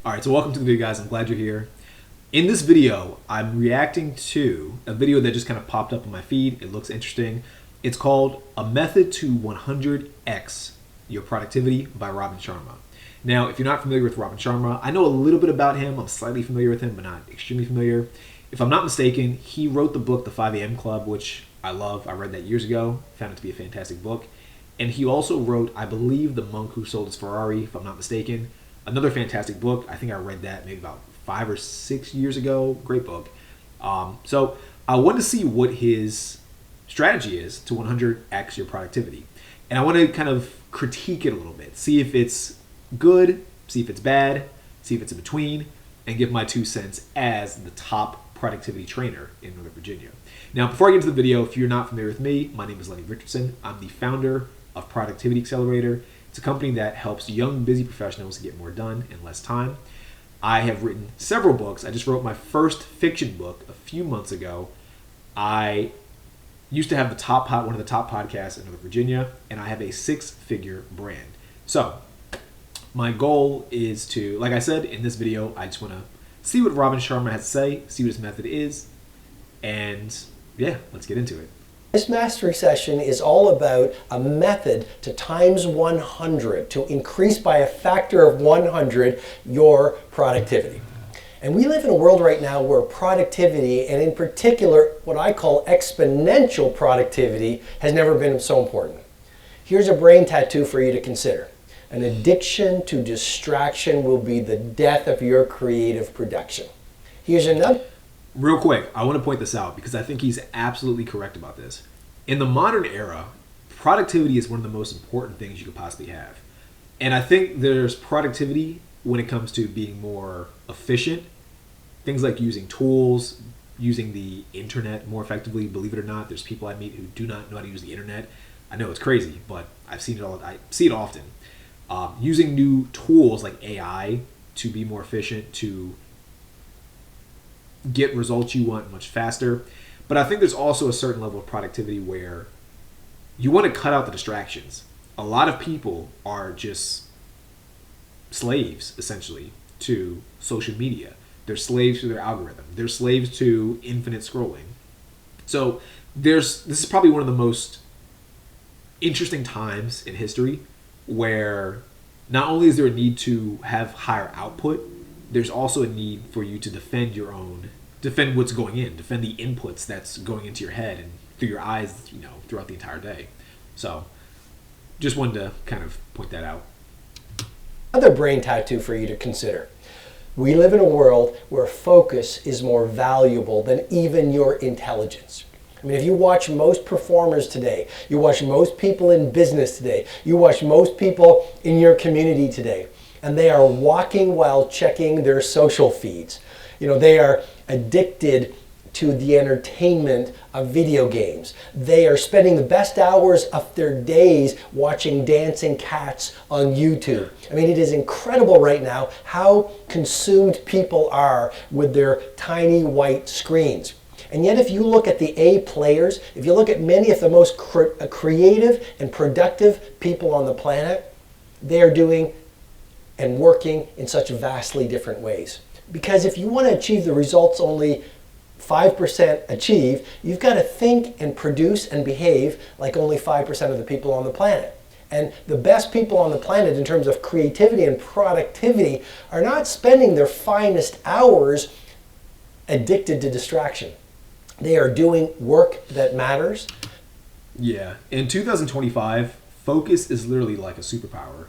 Alright, so welcome to the video, guys. I'm glad you're here. In this video, I'm reacting to a video that just kind of popped up on my feed. It looks interesting. It's called A Method to 100x Your Productivity by Robin Sharma. Now, if you're not familiar with Robin Sharma, I know a little bit about him. I'm slightly familiar with him, but not extremely familiar. If I'm not mistaken, he wrote the book The 5 a.m. Club, which I love. I read that years ago. Found it to be a fantastic book. And he also wrote, I believe, The Monk Who Sold His Ferrari, if I'm not mistaken. Another fantastic book. I think I read that maybe about 5 or 6 years ago. Great book. So I wanted to see what his strategy is to 100x your productivity. And I want to kind of critique it a little bit. See if it's good, see if it's bad, see if it's in between, and give my 2 cents as the top productivity trainer in Northern Virginia. Now, before I get into the video, if you're not familiar with me, my name is Lenny Richardson. I'm the founder of Productivity Accelerator. It's a company that helps young, busy professionals get more done in less time. I have written several books. I just wrote my first fiction book a few months ago. I used to have one of the top podcasts in Northern Virginia, and I have a 6-figure brand. So my goal is to, like I said, in this video, I just want to see what Robin Sharma has to say, see what his method is, and yeah, let's get into it. This mastery session is all about a method to times 100, to increase by a factor of 100 your productivity. And we live in a world right now where productivity, and in particular what I call exponential productivity, has never been so important. Here's a brain tattoo for you to consider. An addiction to distraction will be the death of your creative production. Here's another. Real quick, I want to point this out because I think he's absolutely correct about this. In the modern era, productivity is one of the most important things you could possibly have. And I think there's productivity when it comes to being more efficient. Things like using tools, using the internet more effectively. Believe it or not, there's people I meet who do not know how to use the internet. I know it's crazy, but I've seen it I see it often. Using new tools like AI to be more efficient, to get results you want much faster. But I think there's also a certain level of productivity where you want to cut out the distractions. A lot of people are just slaves, essentially, to social media. They're slaves to their algorithm. They're slaves to infinite scrolling. So this is probably one of the most interesting times in history where not only is there a need to have higher output, there's also a need for you to defend what's going in, defend the inputs that's going into your head and through your eyes, throughout the entire day. So just wanted to kind of point that out. Another brain tattoo for you to consider. We live in a world where focus is more valuable than even your intelligence. I mean, if you watch most performers today, you watch most people in business today, you watch most people in your community today, and they are walking while checking their social feeds. They are addicted to the entertainment of video games. They are spending the best hours of their days watching dancing cats on YouTube. I mean, it is incredible right now how consumed people are with their tiny white screens. And yet if you look at the A players, if you look at many of the most creative and productive people on the planet, they are doing and working in such vastly different ways. Because if you want to achieve the results only 5% achieve, you've got to think and produce and behave like only 5% of the people on the planet. And the best people on the planet in terms of creativity and productivity are not spending their finest hours addicted to distraction. They are doing work that matters. Yeah, in 2025, focus is literally like a superpower.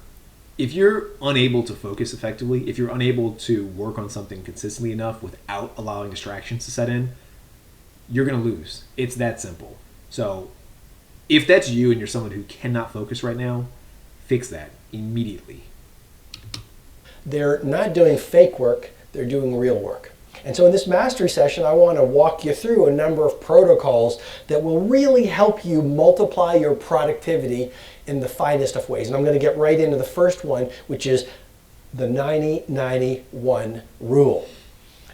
If you're unable to focus effectively, if you're unable to work on something consistently enough without allowing distractions to set in, you're going to lose. It's that simple. So if that's you and you're someone who cannot focus right now, fix that immediately. They're not doing fake work, they're doing real work. And so in this mastery session, I want to walk you through a number of protocols that will really help you multiply your productivity in the finest of ways. And I'm going to get right into the first one, which is the 90-90-1 rule.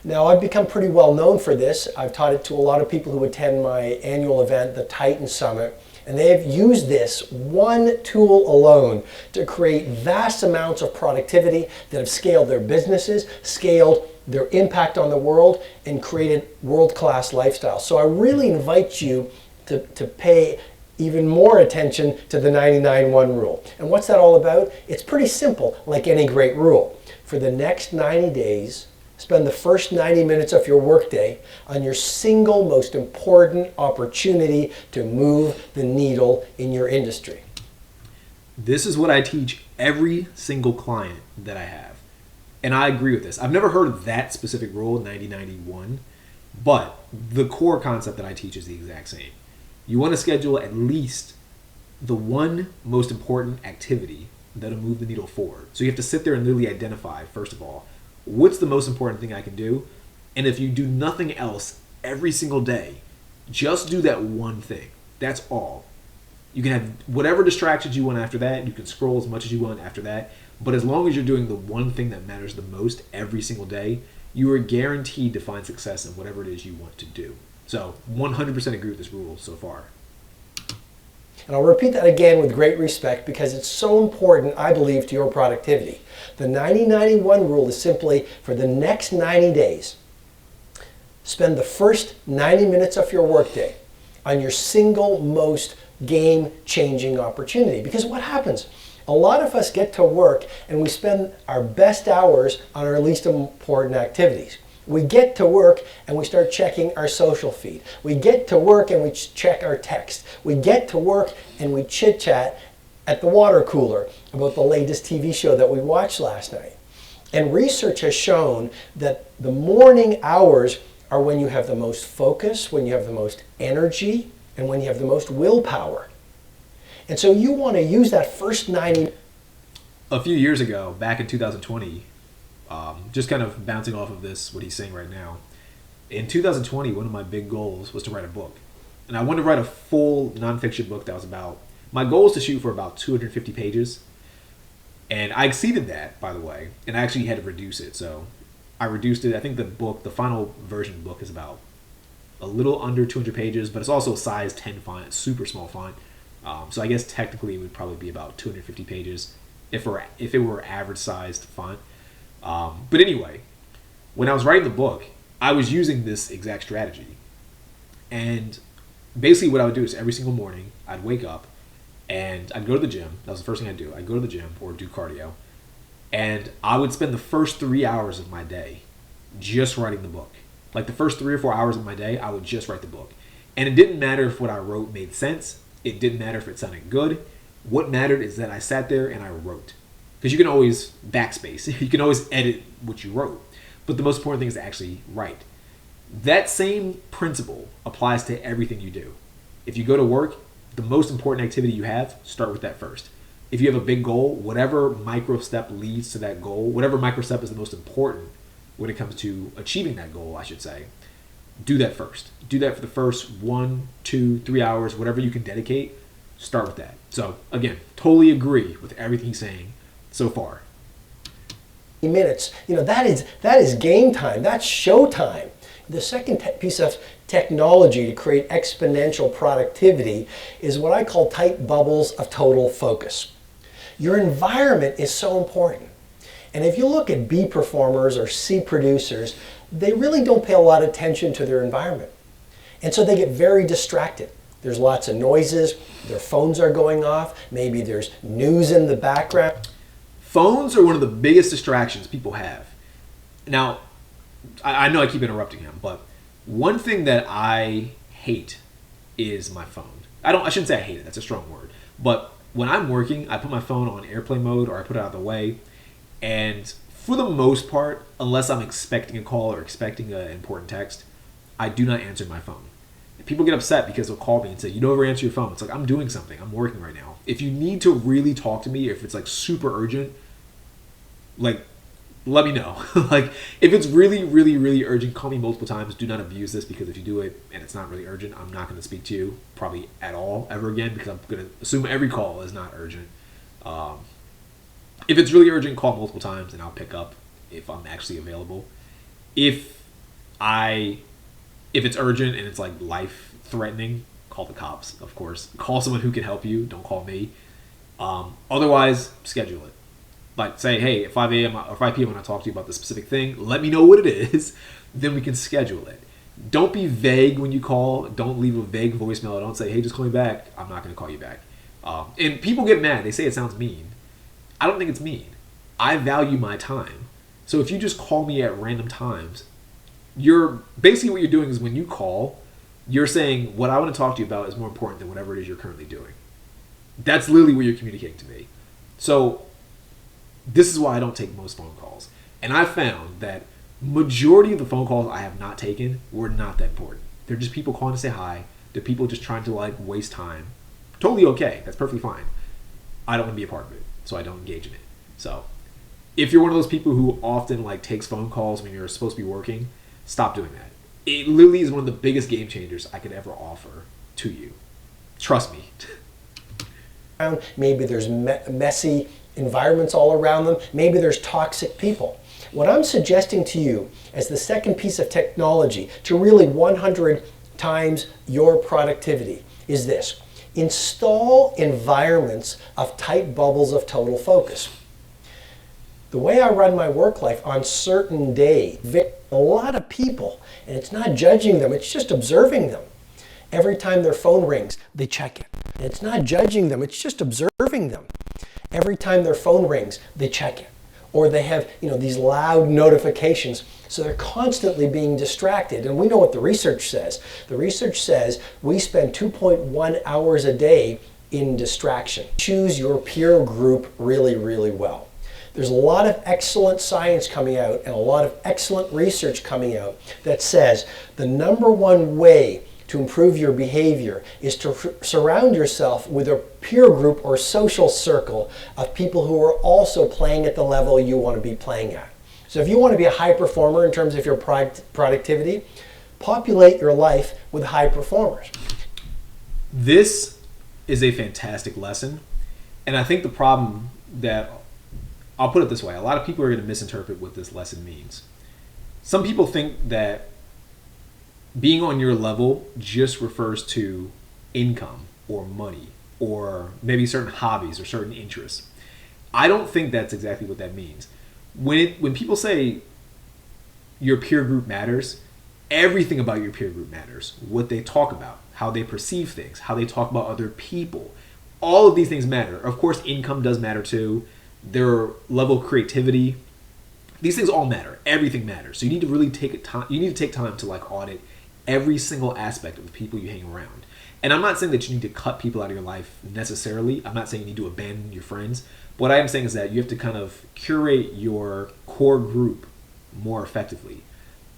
Now, I've become pretty well known for this. I've taught it to a lot of people who attend my annual event, the Titan Summit. And they have used this one tool alone to create vast amounts of productivity that have scaled their businesses, scaled their impact on the world, and created world-class lifestyles. So I really invite you to pay even more attention to the 99-1 rule. And what's that all about? It's pretty simple, like any great rule. For the next 90 days, spend the first 90 minutes of your workday on your single most important opportunity to move the needle in your industry. This is what I teach every single client that I have. And I agree with this. I've never heard of that specific rule, 90-90-1, but the core concept that I teach is the exact same. You want to schedule at least the one most important activity that'll move the needle forward. So you have to sit there and literally identify, first of all, what's the most important thing I can do? And if you do nothing else every single day, just do that one thing. That's all. You can have whatever distractions you want after that. You can scroll as much as you want after that. But as long as you're doing the one thing that matters the most every single day, you are guaranteed to find success in whatever it is you want to do. So 100% agree with this rule so far. And I'll repeat that again with great respect because it's so important, I believe, to your productivity. The 90-90-1 rule is simply for the next 90 days, spend the first 90 minutes of your workday on your single most game-changing opportunity. Because what happens? A lot of us get to work and we spend our best hours on our least important activities. We get to work and we start checking our social feed. We get to work and we check our text. We get to work and we chit-chat at the water cooler about the latest TV show that we watched last night. And research has shown that the morning hours are when you have the most focus, when you have the most energy, and when you have the most willpower. And so you want to use that first 90. A few years ago, back in 2020, just kind of bouncing off of this, what he's saying right now. In 2020, one of my big goals was to write a book. And I wanted to write a full nonfiction book that was about, my goal was to shoot for about 250 pages. And I exceeded that, by the way. And I actually had to reduce it. So I reduced it. I think the final version of the book is about a little under 200 pages, but it's also a size 10 font, super small font. So I guess technically it would probably be about 250 pages if it were average sized font. But anyway, when I was writing the book, I was using this exact strategy. And basically what I would do is every single morning, I'd wake up and I'd go to the gym. That was the first thing I'd do. I'd go to the gym or do cardio. And I would spend the first 3 hours of my day just writing the book. Like the first 3 or 4 hours of my day, I would just write the book. And it didn't matter if what I wrote made sense. It didn't matter if it sounded good. What mattered is that I sat there and I wrote. Because you can always backspace. You can always edit what you wrote. But the most important thing is to actually write. That same principle applies to everything you do. If you go to work, the most important activity you have, start with that first. If you have a big goal, whatever micro step leads to that goal, whatever micro step is the most important when it comes to achieving that goal, I should say, do that first. Do that for the first 1, 2, 3 hours, whatever you can dedicate, start with that. So again, totally agree with everything he's saying so far. Minutes, that is game time. That's show time. The second piece of technology to create exponential productivity is what I call tight bubbles of total focus. Your environment is so important. And if you look at B performers or C producers, they really don't pay a lot of attention to their environment. And so they get very distracted. There's lots of noises, their phones are going off, maybe there's news in the background. Phones are one of the biggest distractions people have. Now, I know I keep interrupting him, but one thing that I hate is my phone. I shouldn't say I hate it, that's a strong word. But when I'm working, I put my phone on airplane mode or I put it out of the way. And for the most part, unless I'm expecting a call or expecting an important text, I do not answer my phone. And people get upset because they'll call me and say, you don't ever answer your phone. It's like, I'm doing something. I'm working right now. If you need to really talk to me, if it's like super urgent, like, let me know. Like, if it's really, really, really urgent, call me multiple times. Do not abuse this, because if you do it and it's not really urgent, I'm not going to speak to you probably at all ever again, because I'm going to assume every call is not urgent. If it's really urgent, call multiple times and I'll pick up if I'm actually available. If it's urgent and it's like life threatening, call the cops, of course. Call someone who can help you. Don't call me. Otherwise, schedule it. Like say, hey, at 5 a.m. or 5 p.m. when I talk to you about this specific thing, let me know what it is. Then we can schedule it. Don't be vague when you call. Don't leave a vague voicemail. Don't say, hey, just call me back. I'm not going to call you back. And people get mad. They say it sounds mean. I don't think it's mean. I value my time. So if you just call me at random times, you're basically what you're doing is when you call, you're saying what I want to talk to you about is more important than whatever it is you're currently doing. That's literally what you're communicating to me. So this is why I don't take most phone calls. And I found that majority of the phone calls I have not taken were not that important. They're just people calling to say hi. They're people just trying to like waste time. Totally okay. That's perfectly fine. I don't want to be a part of it, so I don't engage in it. So if you're one of those people who often like takes phone calls when you're supposed to be working, stop doing that. It literally is one of the biggest game changers I could ever offer to you. Trust me. Maybe there's messy environments all around them. Maybe there's toxic people. What I'm suggesting to you as the second piece of technology to really 100 times your productivity is this. Install environments of tight bubbles of total focus. The way I run my work life on certain days, a lot of people, and it's not judging them, it's just observing them. Every time their phone rings, they check it. And it's not judging them, it's just observing them. Every time their phone rings, they check it. Or they have, these loud notifications. So they're constantly being distracted. And we know what the research says. The research says we spend 2.1 hours a day in distraction. Choose your peer group really, really well. There's a lot of excellent science coming out and a lot of excellent research coming out that says the number one way to improve your behavior is to surround yourself with a peer group or social circle of people who are also playing at the level you want to be playing at. So if you want to be a high performer in terms of your productivity, populate your life with high performers. This is a fantastic lesson. And I think the problem that, I'll put it this way, a lot of people are going to misinterpret what this lesson means. Some people think that being on your level just refers to income or money or maybe certain hobbies or certain interests. I don't think that's exactly what that means. When people say your peer group matters, everything about your peer group matters. What they talk about, how they perceive things, how they talk about other people. All of these things matter. Of course, income does matter too. Their level of creativity. These things all matter. Everything matters. So you need to really take time. You need to take time to like audit every single aspect of the people you hang around. And I'm not saying that you need to cut people out of your life necessarily. I'm not saying you need to abandon your friends. What I am saying is that you have to kind of curate your core group more effectively.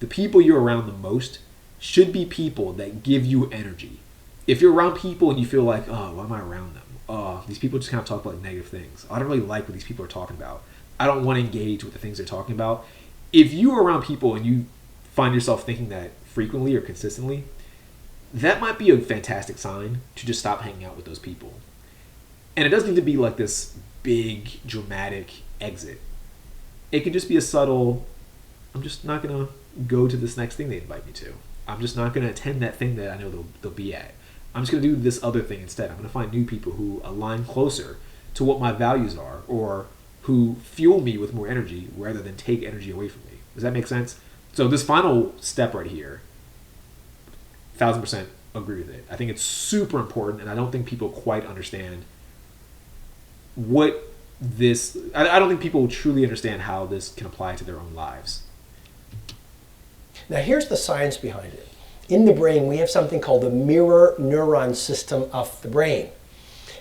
The people you're around the most should be people that give you energy. If you're around people and you feel like, oh, why am I around them? Oh, these people just kind of talk about negative things. I don't really like what these people are talking about. I don't want to engage with the things they're talking about. If you're around people and you find yourself thinking that frequently or consistently, that might be a fantastic sign to just stop hanging out with those people. And it doesn't need to be like this big, dramatic exit. It could just be a subtle, I'm just not going to go to this next thing they invite me to. I'm just not going to attend that thing that I know they'll be at. I'm just going to do this other thing instead. I'm going to find new people who align closer to what my values are or who fuel me with more energy rather than take energy away from me. Does that make sense? So this final step right here, 1000% agree with it. I think it's super important, and I don't think people quite understand what this, I don't think people truly understand how this can apply to their own lives. Now here's the science behind it. In the brain, we have something called the mirror neuron system of the brain.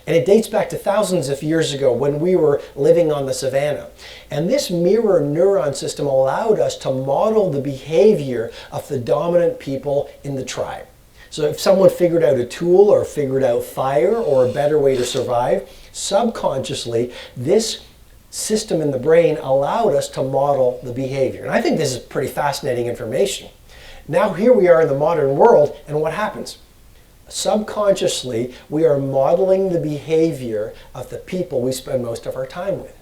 And it dates back to thousands of years ago when we were living on the savannah. And this mirror neuron system allowed us to model the behavior of the dominant people in the tribe. So if someone figured out a tool or figured out fire or a better way to survive, subconsciously, this system in the brain allowed us to model the behavior. And I think this is pretty fascinating information. Now here we are in the modern world, and what happens? Subconsciously, we are modeling the behavior of the people we spend most of our time with.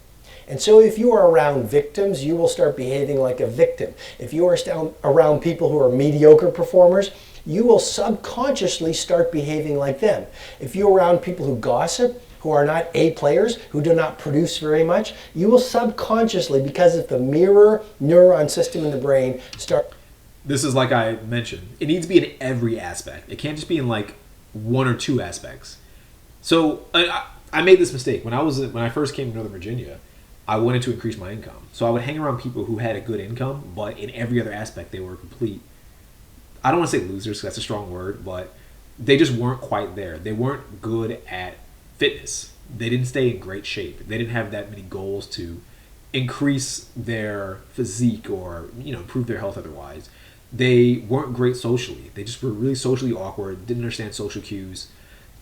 And so if you are around victims, you will start behaving like a victim. If you are around people who are mediocre performers, you will subconsciously start behaving like them. If you're around people who gossip, who are not A players, who do not produce very much, you will subconsciously, because of the mirror neuron system in the brain, start. This is like I mentioned. It needs to be in every aspect. It can't just be in like one or two aspects. So I made this mistake when I first came to Northern Virginia. I wanted to increase my income, so I would hang around people who had a good income, but in every other aspect they were complete. I don't want to say losers, because that's a strong word, but they just weren't quite there. They weren't good at fitness. They didn't stay in great shape. They didn't have that many goals to increase their physique or improve their health otherwise. They weren't great socially. They just were really socially awkward, didn't understand social cues.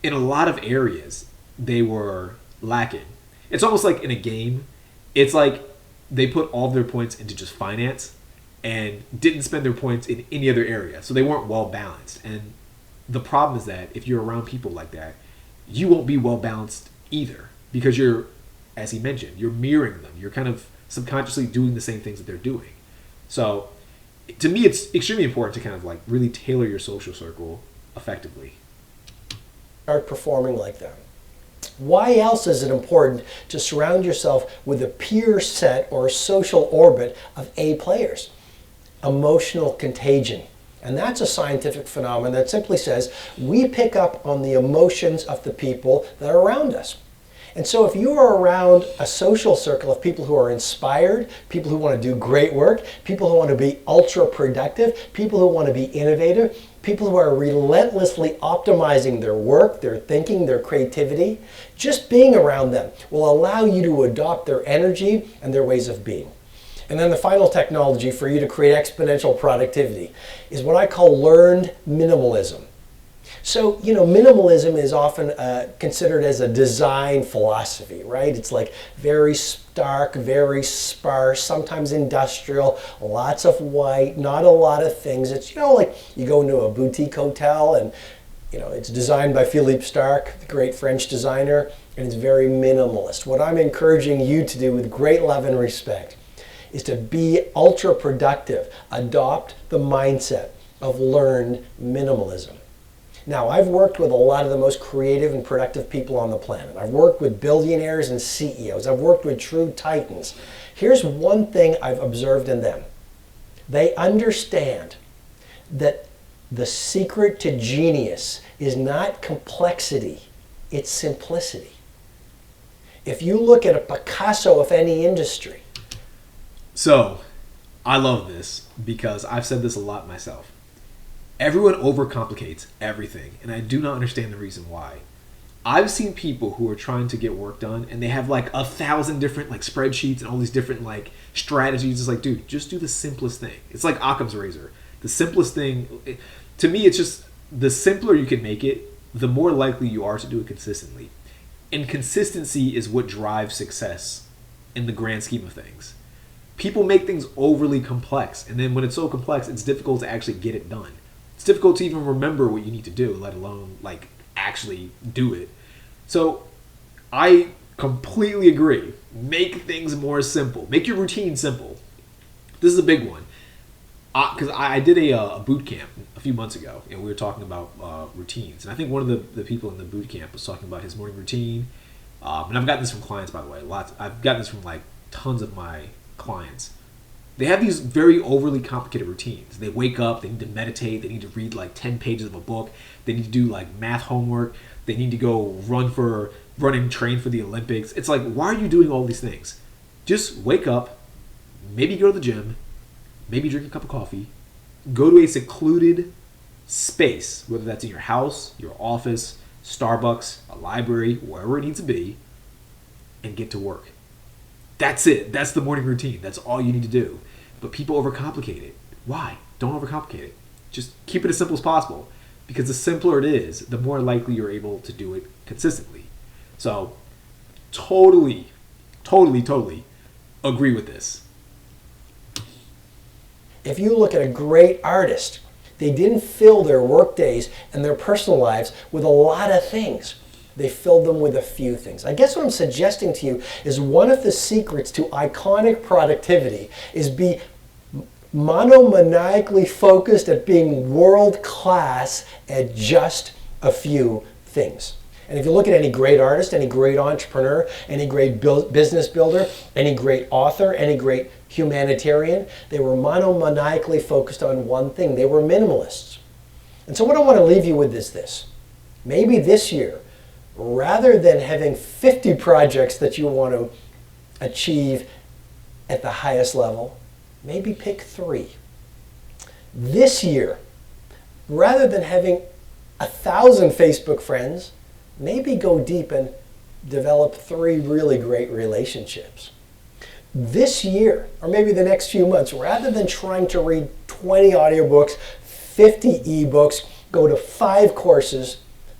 In a lot of areas, they were lacking. It's almost like in a game, it's like they put all of their points into just finance and didn't spend their points in any other area. So they weren't well balanced. And the problem is that if you're around people like that, you won't be well balanced either, because you're, as he mentioned, you're mirroring them. You're kind of subconsciously doing the same things that they're doing. So to me, it's extremely important to kind of like really tailor your social circle effectively. Start performing like them. Why else is it important to surround yourself with a peer set or social orbit of A players? Emotional contagion. And that's a scientific phenomenon that simply says we pick up on the emotions of the people that are around us. And so if you are around a social circle of people who are inspired, people who want to do great work, people who want to be ultra productive, people who want to be innovative, people who are relentlessly optimizing their work, their thinking, their creativity, just being around them will allow you to adopt their energy and their ways of being. And then the final technology for you to create exponential productivity is what I call learned minimalism. So, minimalism is often considered as a design philosophy, right? It's like very stark, very sparse, sometimes industrial, lots of white, not a lot of things. It's, like you go into a boutique hotel and, it's designed by Philippe Starck, the great French designer, and it's very minimalist. What I'm encouraging you to do with great love and respect is to be ultra productive, adopt the mindset of learned minimalism. Now, I've worked with a lot of the most creative and productive people on the planet. I've worked with billionaires and CEOs. I've worked with true titans. Here's one thing I've observed in them. They understand that the secret to genius is not complexity, it's simplicity. If you look at a Picasso of any industry. So, I love this because I've said this a lot myself. Everyone overcomplicates everything, and I do not understand the reason why. I've seen people who are trying to get work done, and they have like 1,000 different like spreadsheets and all these different like strategies. It's like, dude, just do the simplest thing. It's like Occam's razor. The simplest thing, to me, it's just the simpler you can make it, the more likely you are to do it consistently. And consistency is what drives success in the grand scheme of things. People make things overly complex, and then when it's so complex, it's difficult to actually get it done. It's difficult to even remember what you need to do, let alone like actually do it. So I completely agree. Make things more simple. Make your routine simple. This is a big one. Because I did a boot camp a few months ago, and we were talking about routines. And I think one of the people in the boot camp was talking about his morning routine. And I've gotten this from clients, by the way. I've gotten this from like tons of my clients. They have these very overly complicated routines. They wake up, they need to meditate, they need to read like 10 pages of a book, they need to do like math homework, they need to go run and train for the Olympics. It's like, why are you doing all these things? Just wake up, maybe go to the gym, maybe drink a cup of coffee, go to a secluded space, whether that's in your house, your office, Starbucks, a library, wherever it needs to be, and get to work. That's it. That's the morning routine. That's all you need to do. But people overcomplicate it. Why? Don't overcomplicate it. Just keep it as simple as possible. Because the simpler it is, the more likely you're able to do it consistently. So, totally agree with this. If you look at a great artist, they didn't fill their work days and their personal lives with a lot of things. they filled them with a few things. I guess what I'm suggesting to you is one of the secrets to iconic productivity is be monomaniacally focused at being world class at just a few things. And if you look at any great artist, any great entrepreneur, any great business builder, any great author, any great humanitarian, they were monomaniacally focused on one thing. They were minimalists. And so what I want to leave you with is this. Maybe this year, rather than having 50 projects that you want to achieve at the highest level, maybe pick 3. This year, rather than having 1,000 Facebook friends, maybe go deep and develop 3 really great relationships. This year, or maybe the next few months, rather than trying to read 20 audiobooks, 50 ebooks, go to 5 courses,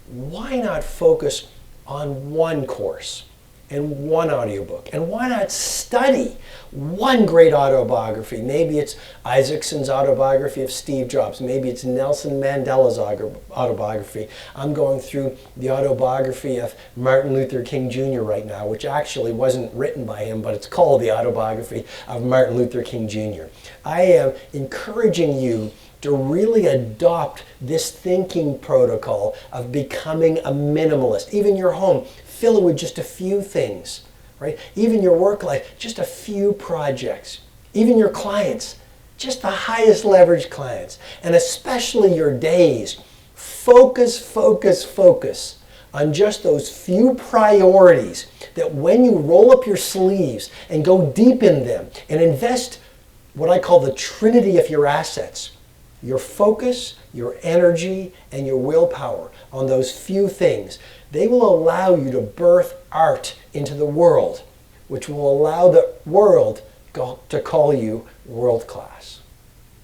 why not focus on 1 course and 1 audiobook? And why not study 1 great autobiography? Maybe it's Isaacson's autobiography of Steve Jobs. Maybe it's Nelson Mandela's autobiography. I'm going through the autobiography of Martin Luther King Jr. right now, which actually wasn't written by him, but it's called the autobiography of Martin Luther King Jr. I am encouraging you to really adopt this thinking protocol of becoming a minimalist. Even your home, fill it with just a few things, right? Even your work life, just a few projects. Even your clients, just the highest leverage clients. And especially your days, focus on just those few priorities that when you roll up your sleeves and go deep in them and invest what I call the trinity of your assets, your focus, your energy, and your willpower on those few things, they will allow you to birth art into the world, which will allow the world to call you world class.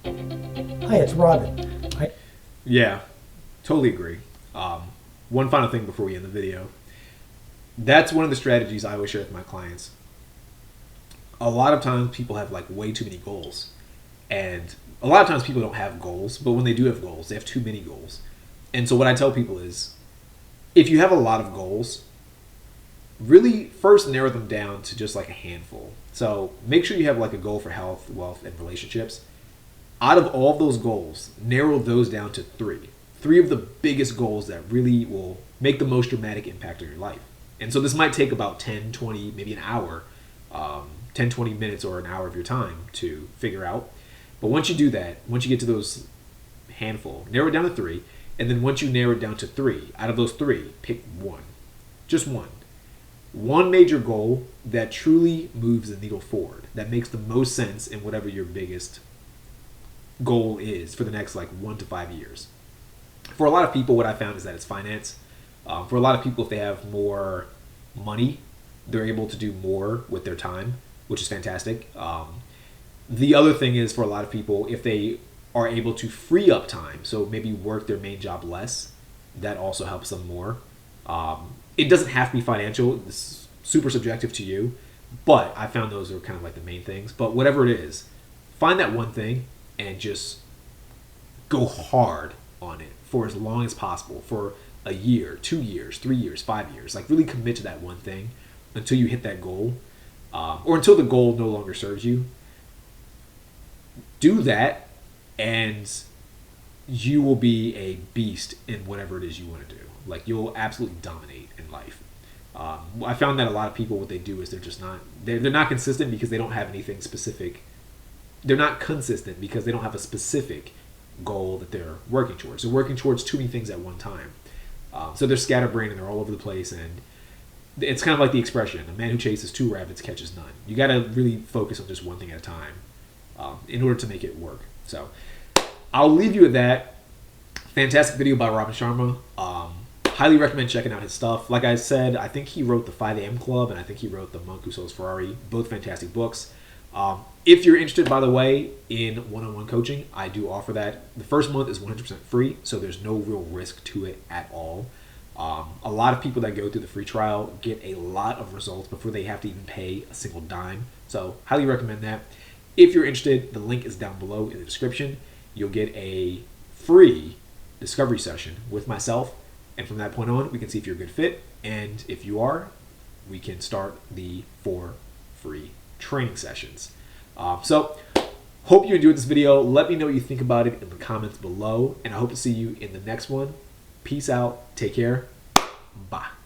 Hi, it's Robin. Yeah, totally agree. One final thing before we end the video. That's one of the strategies I always share with my clients. A lot of times people have like way too many goals. And a lot of times people don't have goals, but when they do have goals, they have too many goals. And so what I tell people is, if you have a lot of goals, really first narrow them down to just like a handful. So make sure you have like a goal for health, wealth, and relationships. Out of all of those goals, narrow those down to 3. 3 of the biggest goals that really will make the most dramatic impact on your life. And so this might take about 10, 20, maybe an hour, 10, 20 minutes or an hour of your time to figure out. But once you do that, once you get to those handful, narrow it down to 3. And then once you narrow it down to 3, out of those 3, pick 1. Just 1. 1 major goal that truly moves the needle forward, that makes the most sense in whatever your biggest goal is for the next like 1 to 5 years. For a lot of people, what I found is that it's finance. For a lot of people, if they have more money, they're able to do more with their time, which is fantastic. The other thing is, for a lot of people, if they are able to free up time, so maybe work their main job less, that also helps them more. It doesn't have to be financial. This is super subjective to you, but I found those are kind of like the main things. But whatever it is, find that one thing and just go hard on it for as long as possible, for a year, 2 years, 3 years, 5 years. Like really commit to that one thing until you hit that goal, or until the goal no longer serves you. Do that, and you will be a beast in whatever it is you want to do. Like you'll absolutely dominate in life. I found that a lot of people, what they do is they're not consistent because they don't have anything specific. They're not consistent because they don't have a specific goal that they're working towards. They're working towards too many things at one time. So they're scatterbrained and they're all over the place. And it's kind of like the expression, a man who chases 2 rabbits catches none. You got to really focus on just one thing at a time in order to make it work. So I'll leave you with that. Fantastic video by Robin Sharma. Highly recommend checking out his stuff. Like I said, I think he wrote the 5 a.m. Club, and I think he wrote The Monk Who Sold His Ferrari. Both fantastic books. If you're interested, by the way, in one-on-one coaching, I do offer that. The first month is 100% free, so there's no real risk to it at all. A lot of people that go through the free trial get a lot of results before they have to even pay a single dime. So highly recommend that. If you're interested, the link is down below in the description. You'll get a free discovery session with myself And from that point on, we can see if you're a good fit. And if you are, we can start the 4 free training sessions. So hope you enjoyed this video. Let me know what you think about it in the comments below. And I hope to see you in the next one. Peace out. Take care. Bye.